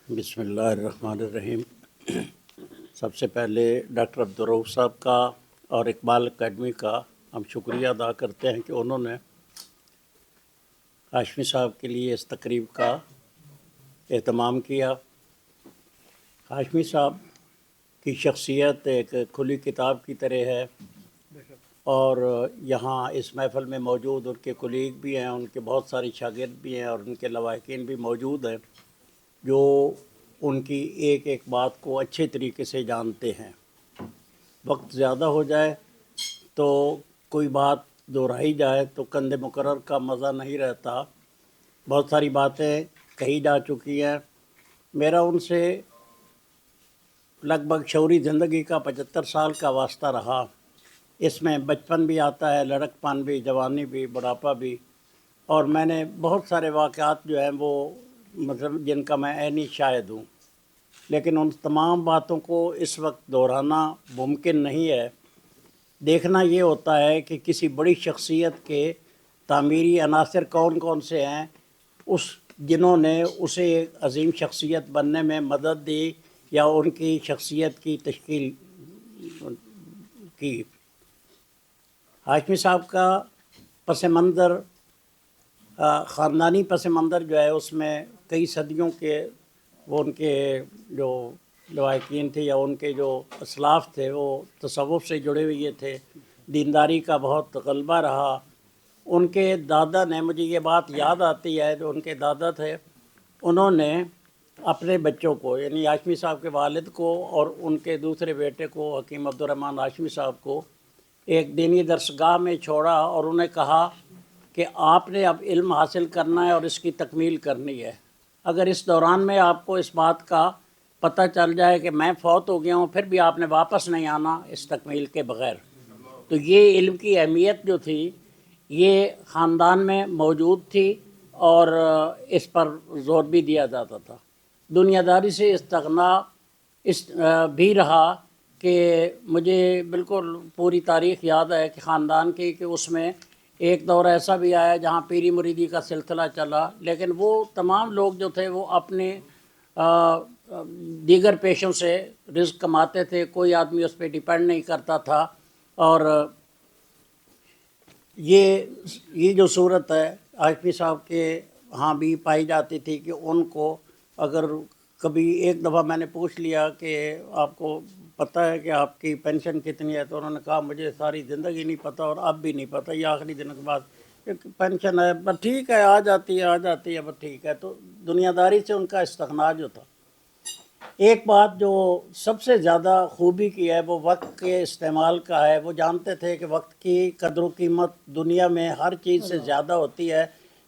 بسم اللہ الرحمن الرحیم۔ سب سے پہلے ڈاکٹر عبدالرؤف صاحب کا اور اقبال اکیڈمی کا ہم شکریہ ادا کرتے ہیں کہ انہوں نے ہاشمی صاحب کے لیے اس تقریب کا اہتمام کیا۔ ہاشمی صاحب کی شخصیت ایک کھلی کتاب کی طرح ہے، اور یہاں اس محفل میں موجود ان کے کولیگ بھی ہیں، ان کے بہت ساری شاگرد بھی ہیں، اور ان کے لواحقین بھی موجود ہیں جو ان کی ایک ایک بات کو اچھے طریقے سے جانتے ہیں۔ وقت زیادہ ہو جائے تو کوئی بات دہرائی جائے تو کند مقرر کا مزہ نہیں رہتا۔ بہت ساری باتیں کہی جا چکی ہیں۔ میرا ان سے لگ بھگ شعوری زندگی کا 75 سال کا واسطہ رہا۔ اس میں بچپن بھی آتا ہے، لڑک پن بھی، جوانی بھی، بڑھاپا بھی، اور میں نے بہت سارے واقعات جو ہیں وہ مطلب جن کا میں عینی شاہد ہوں، لیکن ان تمام باتوں کو اس وقت دہرانا ممکن نہیں ہے۔ دیکھنا یہ ہوتا ہے کہ کسی بڑی شخصیت کے تعمیری عناصر کون کون سے ہیں، جنہوں نے اسے ایک عظیم شخصیت بننے میں مدد دی یا ان کی شخصیت کی تشکیل کی۔ ہاشمی صاحب کا پس منظر، خاندانی پس منظر جو ہے، اس میں کئی صدیوں کے وہ ان کے جو لواحقین تھے یا ان کے جو اسلاف تھے وہ تصوف سے جڑے ہوئے تھے، دینداری کا بہت غلبہ رہا۔ ان کے دادا نے، مجھے یہ بات یاد آتی ہے، جو ان کے دادا تھے انہوں نے اپنے بچوں کو، یعنی ہاشمی صاحب کے والد کو اور ان کے دوسرے بیٹے کو حکیم عبدالرحمن ہاشمی صاحب کو ایک دینی درسگاہ میں چھوڑا اور انہیں کہا کہ آپ نے اب علم حاصل کرنا ہے اور اس کی تکمیل کرنی ہے۔ اگر اس دوران میں آپ کو اس بات کا پتہ چل جائے کہ میں فوت ہو گیا ہوں، پھر بھی آپ نے واپس نہیں آنا اس تکمیل کے بغیر۔ تو یہ علم کی اہمیت جو تھی یہ خاندان میں موجود تھی، اور اس پر زور بھی دیا جاتا تھا۔ دنیا داری سے استغنا بھی رہا کہ مجھے بالکل پوری تاریخ یاد ہے کہ خاندان کی، کہ اس میں ایک دور ایسا بھی آیا جہاں پیری مریدی کا سلسلہ چلا، لیکن وہ تمام لوگ جو تھے وہ اپنے دیگر پیشوں سے رزق کماتے تھے، کوئی آدمی اس پہ ڈیپینڈ نہیں کرتا تھا۔ اور یہ جو صورت ہے ہاشمی صاحب کے ہاں بھی پائی جاتی تھی کہ ان کو اگر کبھی ایک دفعہ میں نے پوچھ لیا کہ آپ کو پتہ ہے کہ آپ کی پینشن کتنی ہے، تو انہوں نے کہا مجھے ساری زندگی نہیں پتہ اور اب بھی نہیں پتہ، یہ آخری دنوں کے بعد ایک پینشن ہے، بس ٹھیک ہے، آ جاتی ہے بس ٹھیک ہے۔ تو دنیا داری سے ان کا استغنا جو تھا۔ ایک بات جو سب سے زیادہ خوبی کی ہے وہ وقت کے استعمال کا ہے۔ وہ جانتے تھے کہ وقت کی قدر و قیمت دنیا میں ہر چیز سے زیادہ ہوتی ہے،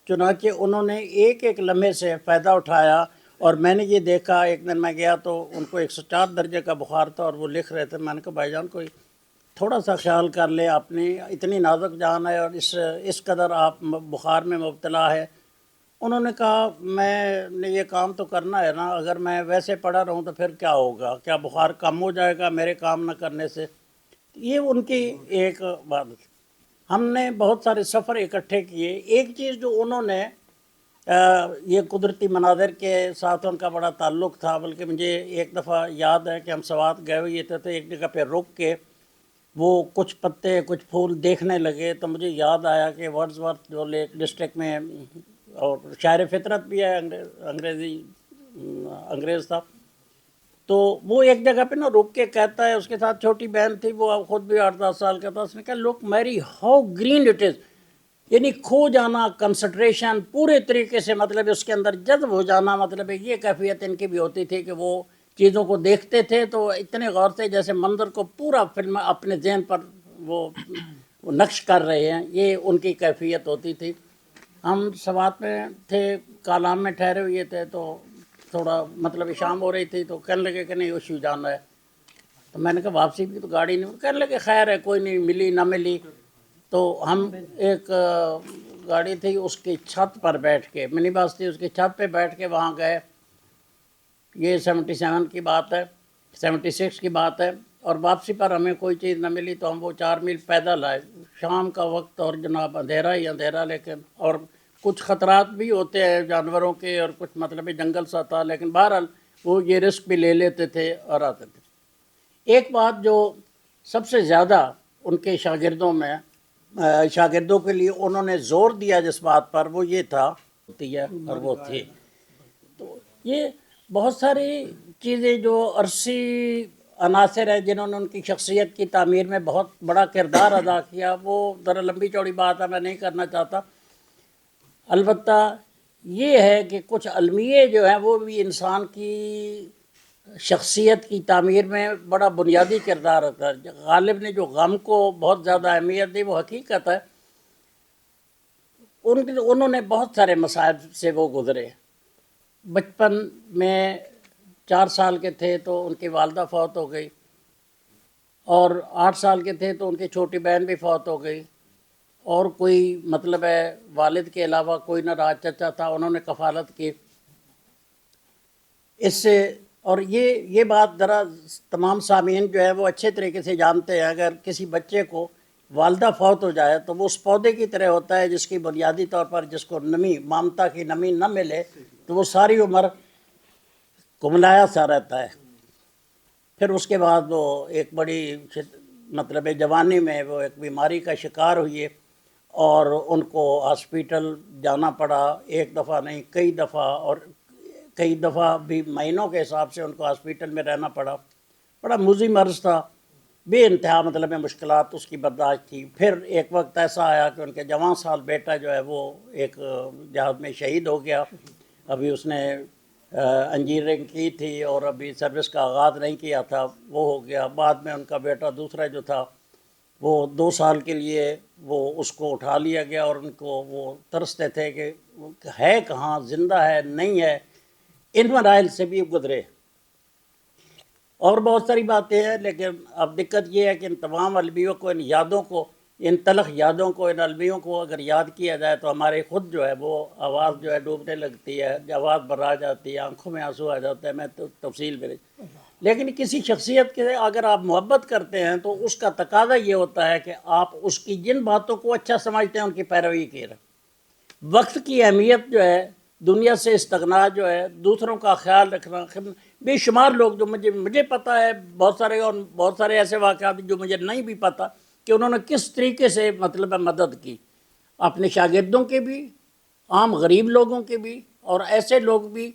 چنانچہ انہوں نے ایک ایک لمحے سے فائدہ اٹھایا۔ اور میں نے یہ دیکھا، ایک دن میں گیا تو ان کو 104 درجے کا بخار تھا اور وہ لکھ رہے تھے۔ میں نے کہا بھائی جان کوئی تھوڑا سا خیال کر لیں، اپنی اتنی نازک جان ہے اور اس قدر آپ بخار میں مبتلا ہے۔ انہوں نے کہا میں نے یہ کام تو کرنا ہے نا، اگر میں ویسے پڑا رہوں تو پھر کیا ہوگا، کیا بخار کم ہو جائے گا میرے کام نہ کرنے سے؟ یہ ان کی ایک بات تھی۔ ہم نے بہت سارے سفر اکٹھے کیے۔ ایک چیز جو انہوں نے، یہ قدرتی مناظر کے ساتھ ان کا بڑا تعلق تھا، بلکہ مجھے ایک دفعہ یاد ہے کہ ہم سوات گئے ہوئے تھے تو ایک جگہ پہ رک کے وہ کچھ پتے کچھ پھول دیکھنے لگے، تو مجھے یاد آیا کہ ورڈزورتھ جو لیک ڈسٹرکٹ میں اور شاعر فطرت بھی ہے، انگریز تھا، تو وہ ایک جگہ پہ نا رک کے کہتا ہے، اس کے ساتھ چھوٹی بہن تھی، وہ خود بھی 8-10 سال کا تھا، اس نے کہا لک میری ہاؤ گرین اٹ از، یعنی کھو جانا، کنسنٹریشن پورے طریقے سے، مطلب اس کے اندر جذب ہو جانا، مطلب یہ کیفیت ان کی بھی ہوتی تھی کہ وہ چیزوں کو دیکھتے تھے تو اتنے غور سے جیسے منظر کو پورا فلم اپنے ذہن پر وہ نقش کر رہے ہیں، یہ ان کی کیفیت ہوتی تھی۔ ہم سوات میں تھے، کالام میں ٹھہرے ہوئے تھے، تو تھوڑا مطلب شام ہو رہی تھی تو کہنے لگے کہ نہیں اوشو جانا ہے، تو میں نے کہا واپسی کی تو گاڑی نہیں، کہنے لگے خیر ہے کوئی نہیں، ملی نہ ملی۔ تو ہم ایک گاڑی تھی اس کی چھت پر بیٹھ کے، منی بس تھی، اس کی چھت پہ بیٹھ کے وہاں گئے۔ یہ 77 کی بات ہے، 76 کی بات ہے، اور واپسی پر ہمیں کوئی چیز نہ ملی تو ہم وہ 4 میل پیدل آئے، شام کا وقت اور جناب اندھیرا ہی اندھیرا، لیکن اور کچھ خطرات بھی ہوتے ہیں جانوروں کے اور کچھ مطلب جنگل سا تھا، لیکن بہرحال وہ یہ رسک بھی لے لیتے تھے اور آتے تھے۔ ایک بات جو سب سے زیادہ ان کے شاگردوں کے لیے انہوں نے زور دیا جس بات پر، وہ یہ تھا ہوتی ہے اور وہ تھی۔ تو یہ بہت ساری چیزیں جو عرصی عناصر ہیں جنہوں نے ان کی شخصیت کی تعمیر میں بہت بڑا کردار ادا کیا، وہ ذرا لمبی چوڑی بات ہے، میں نہیں کرنا چاہتا۔ البتہ یہ ہے کہ کچھ المیے جو ہیں وہ بھی انسان کی شخصیت کی تعمیر میں بڑا بنیادی کردار ہوتا ہے۔ غالب نے جو غم کو بہت زیادہ اہمیت دی، وہ حقیقت ہے۔ انہوں نے بہت سارے مصائب سے وہ گزرے۔ بچپن میں 4 سال کے تھے تو ان کی والدہ فوت ہو گئی، اور 8 سال کے تھے تو ان کی چھوٹی بہن بھی فوت ہو گئی، اور کوئی مطلب ہے والد کے علاوہ کوئی نہ رہا، چچا تھا، انہوں نے کفالت کی اس سے۔ اور یہ بات ذرا تمام سامعین جو ہے وہ اچھے طریقے سے جانتے ہیں، اگر کسی بچے کو والدہ فوت ہو جائے تو وہ اس پودے کی طرح ہوتا ہے جس کی بنیادی طور پر جس کو نمی، مامتا کی نمی نہ ملے تو وہ ساری عمر کملایا سا رہتا ہے۔ پھر اس کے بعد وہ ایک بڑی مطلب جوانی میں وہ ایک بیماری کا شکار ہوئے، اور ان کو ہاسپیٹل جانا پڑا، ایک دفعہ نہیں کئی دفعہ، اور کئی دفعہ بھی مہینوں کے حساب سے ان کو ہاسپیٹل میں رہنا پڑا۔ بڑا مزی مرض تھا، بے انتہا مطلب مشکلات اس کی برداشت تھی۔ پھر ایک وقت ایسا آیا کہ ان کے جوان سال بیٹا جو ہے وہ ایک جہاد میں شہید ہو گیا۔ ابھی اس نے انجینئرنگ کی تھی اور ابھی سروس کا آغاز نہیں کیا تھا، وہ ہو گیا۔ بعد میں ان کا بیٹا دوسرا جو تھا وہ 2 سال کے لیے وہ اس کو اٹھا لیا گیا، اور ان کو وہ ترستے تھے کہ ہے کہاں، زندہ ہے نہیں ہے۔ ان مراحل سے بھی گزرے، اور بہت ساری باتیں ہیں، لیکن اب دقت یہ ہے کہ ان تمام المیوں کو، ان یادوں کو، ان تلخ یادوں کو، ان المیوں کو اگر یاد کیا جائے تو ہمارے خود جو ہے وہ آواز جو ہے ڈوبنے لگتی ہے، آواز بھرا جاتی ہے، آنکھوں میں آنسو آ جاتا ہے۔ میں تو تفصیل میں نہیں، لیکن کسی شخصیت کے اگر آپ محبت کرتے ہیں تو اس کا تقاضا یہ ہوتا ہے کہ آپ اس کی جن باتوں کو اچھا سمجھتے ہیں ان کی پیروی کی رہیں۔ وقت کی اہمیت جو ہے، دنیا سے استغنا جو ہے، دوسروں کا خیال رکھنا، بے شمار لوگ جو مجھے پتہ ہے بہت سارے، اور بہت سارے ایسے واقعات جو مجھے نہیں بھی پتہ کہ انہوں نے کس طریقے سے مطلب مدد کی، اپنے شاگردوں کے بھی، عام غریب لوگوں کے بھی، اور ایسے لوگ بھی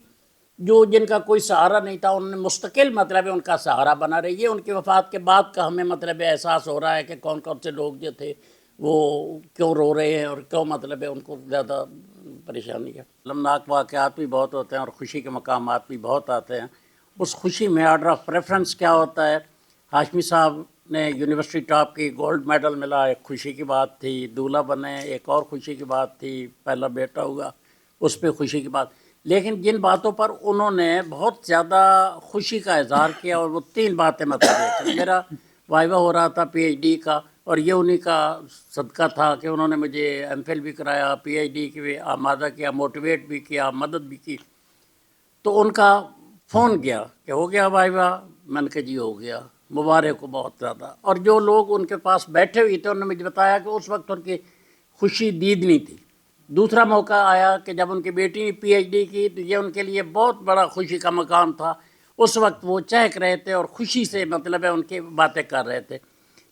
جو جن کا کوئی سہارا نہیں تھا، انہوں نے مستقل مطلب ان کا سہارا بنا رہی ہے۔ ان کی وفات کے بعد کا ہمیں مطلب احساس ہو رہا ہے کہ کون کون سے لوگ جو تھے وہ کیوں رو رہے ہیں اور کیوں مطلب ان کو زیادہ پریشانی ہے۔ المناک واقعات بھی بہت ہوتے ہیں اور خوشی کے مقامات بھی بہت آتے ہیں۔ اس خوشی میں آرڈر آف پریفرنس کیا ہوتا ہے؟ ہاشمی صاحب نے یونیورسٹی ٹاپ کی، گولڈ میڈل ملا، ایک خوشی کی بات تھی۔ دولہا بنے، ایک اور خوشی کی بات تھی۔ پہلا بیٹا ہوا، اس پہ خوشی کی بات۔ لیکن جن باتوں پر انہوں نے بہت زیادہ خوشی کا اظہار کیا، اور وہ 3 باتیں مطلب تھیں۔ میرا وائوہ ہو رہا تھا پی ایچ ڈی کا، اور یہ انہی کا صدقہ تھا کہ انہوں نے مجھے ایم فل بھی کرایا، پی ایچ ڈی کے آمادہ کیا، موٹیویٹ بھی کیا، مدد بھی کی۔ تو ان کا فون کیا کہ ہو گیا وائوہ؟ میں نے کہا جی ہو گیا، مبارک ہو بہت زیادہ۔ اور جو لوگ ان کے پاس بیٹھے ہوئے تھے انہوں نے مجھے بتایا کہ اس وقت ان کی خوشی دیدنی تھی۔ دوسرا موقع آیا کہ جب ان کی بیٹی نے پی ایچ ڈی کی تو یہ ان کے لیے بہت بڑا خوشی کا مقام تھا۔ اس وقت وہ چہک رہے تھے اور خوشی سے مطلب ہے ان کی باتیں کر رہے تھے۔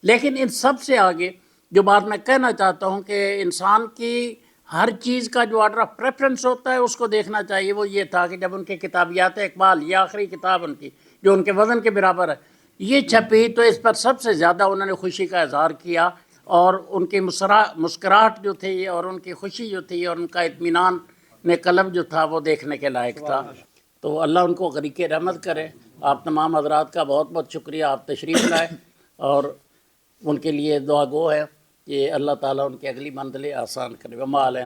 لیکن ان سب سے آگے جو بات میں کہنا چاہتا ہوں کہ انسان کی ہر چیز کا جو آرڈر آف پریفرنس ہوتا ہے اس کو دیکھنا چاہیے، وہ یہ تھا کہ جب ان کی کتابیات اقبال، یہ آخری کتاب ان کی جو ان کے وزن کے برابر ہے، یہ چھپی تو اس پر سب سے زیادہ انہوں نے خوشی کا اظہار کیا، اور ان کی مسکراہٹ جو تھی اور ان کی خوشی جو تھی اور ان کا اطمینان نے قلب جو تھا وہ دیکھنے کے لائق تھا۔ تو اللہ ان کو غریق رحمت کرے۔ آپ تمام حضرات کا بہت بہت شکریہ، آپ تشریف لائے، اور ان کے لیے دعا گو ہے کہ اللہ تعالیٰ ان کی اگلی منزلیں آسان کرے۔ وما علینا۔